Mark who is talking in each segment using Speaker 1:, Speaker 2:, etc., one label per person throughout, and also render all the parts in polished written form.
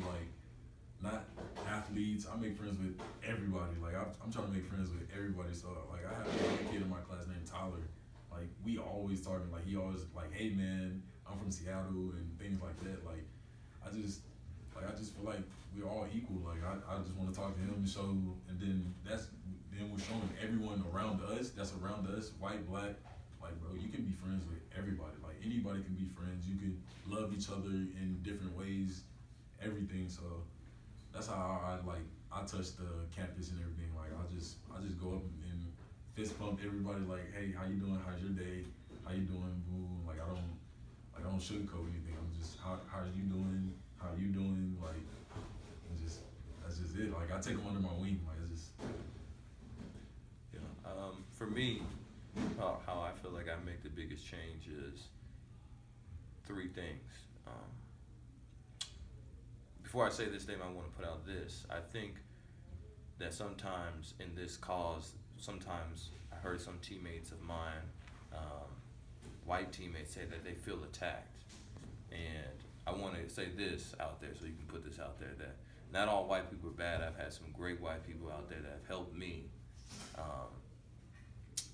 Speaker 1: like not athletes. I make friends with everybody. Like I'm trying to make friends with everybody. So like I have a kid in my class named Tyler. Like we always talking. Like he always like, hey man, I'm from Seattle and things like that. Like I just feel like we're all equal. Like I just want to talk to him and show, and then we're showing everyone around us that's around us, white, black. Like bro, you can be friends with everybody. Like anybody can be friends. You can love each other in different ways. Everything. So that's how I touch the campus and everything. Like I just go up and fist bump everybody. Like hey, how you doing? How's your day? How you doing? Boo. Like I don't sugarcoat anything. I'm just how are you doing? How you doing? Like that's just it. Like I take them under my wing. Like it's just
Speaker 2: for me, how I feel like I make the biggest change is three things. Before I say this statement, I want to put out this. I think that sometimes in this cause, sometimes I heard some teammates of mine, white teammates, say that they feel attacked. And I want to say this out there so you can put this out there, that not all white people are bad. I've had some great white people out there that have helped me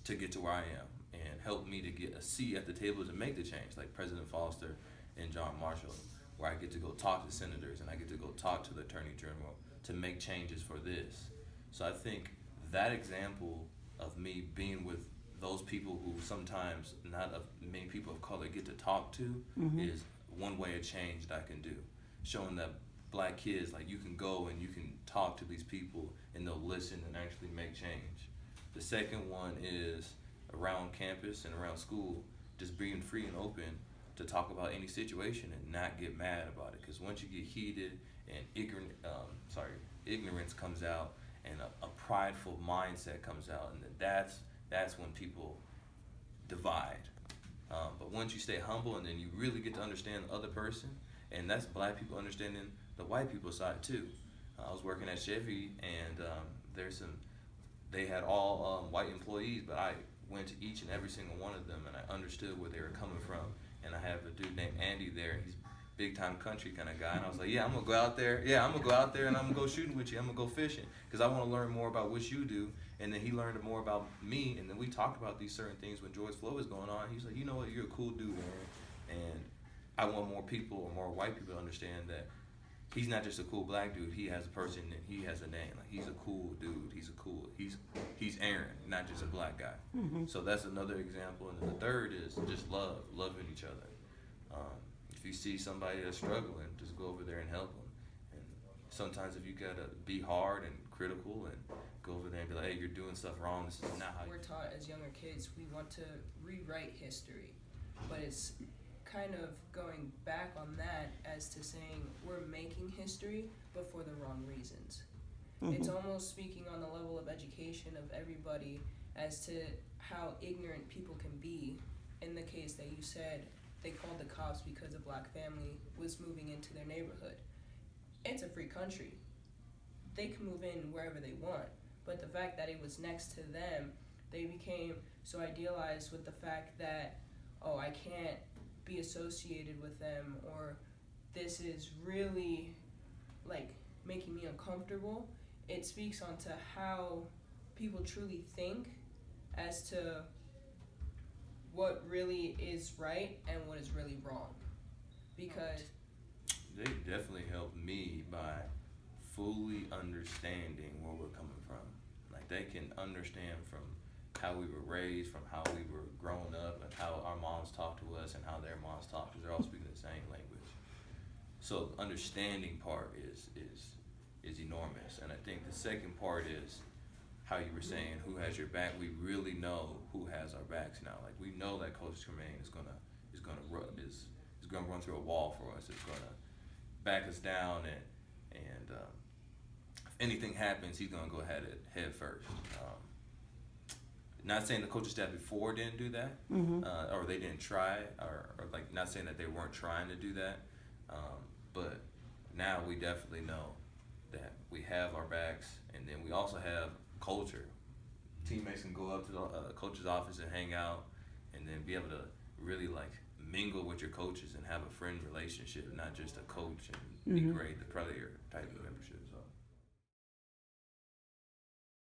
Speaker 2: to get to where I am and helped me to get a seat at the table to make the change, like President Foster and John Marshall, where I get to go talk to senators and I get to go talk to the Attorney General to make changes for this. So I think that example of me being with those people who sometimes not many people of color get to talk to is one way of change that I can do. Showing that black kids, like you can go and you can talk to these people and they'll listen and actually make change. The second one is around campus and around school, just being free and open to talk about any situation and not get mad about it. Because once you get heated and ignorance comes out and a prideful mindset comes out, and that's when people divide. But once you stay humble and then you really get to understand the other person, and that's black people understanding the white people side too. I was working at Chevy and they had all white employees, but I went to each and every single one of them and I understood where they were coming from. And I have a dude named Andy there. He's a big time country kind of guy. And I was like, I'm going to go out there. Yeah, I'm going to go out there and I'm going to go shooting with you. I'm going to go fishing because I want to learn more about what you do. And then he learned more about me. And then we talked about these certain things when George Floyd was going on. He's like, you know what? You're a cool dude, man. And I want more people or more white people to understand that he's not just a cool black dude. He has a person and he has a name. Like he's a cool dude. He's Aaron, not just a black guy. So that's another example. And then the third is just loving each other. If you see somebody that's struggling, just go over there and help them. And sometimes if you gotta be hard and critical and go over there and be like, hey, you're doing stuff wrong. This is not how
Speaker 3: we're taught as younger kids. We want to rewrite history, but it's kind of going back on that as to saying we're making history but for the wrong reasons. It's almost speaking on the level of education of everybody as to how ignorant people can be. In the case that you said, they called the cops because a black family was moving into their neighborhood. It's a free country. They can move in wherever they want, but the fact that it was next to them, they became so idealized with the fact that, oh, I can't be associated with them, or this is really like making me uncomfortable. It speaks onto how people truly think as to what really is right and what is really wrong. Because
Speaker 2: they definitely helped me by fully understanding where we're coming from. Like they can understand from how we were raised, from how we were grown up, and how our moms talk to us and how their moms talk to us. They're all speaking the same language. So the understanding part is enormous. And I think the second part is how you were saying who has your back. We really know who has our backs now. Like we know that Coach Tremaine is gonna run through a wall for us. It's gonna back us down, and if anything happens, he's gonna go head first. Not saying the coaching staff before didn't do that, or they didn't try, or like not saying that they weren't trying to do that, but now we definitely know that we have our backs, and then we also have culture. Teammates can go up to the coach's office and hang out, and then be able to really like mingle with your coaches and have a friend relationship, not just a coach and degrade the player type of membership.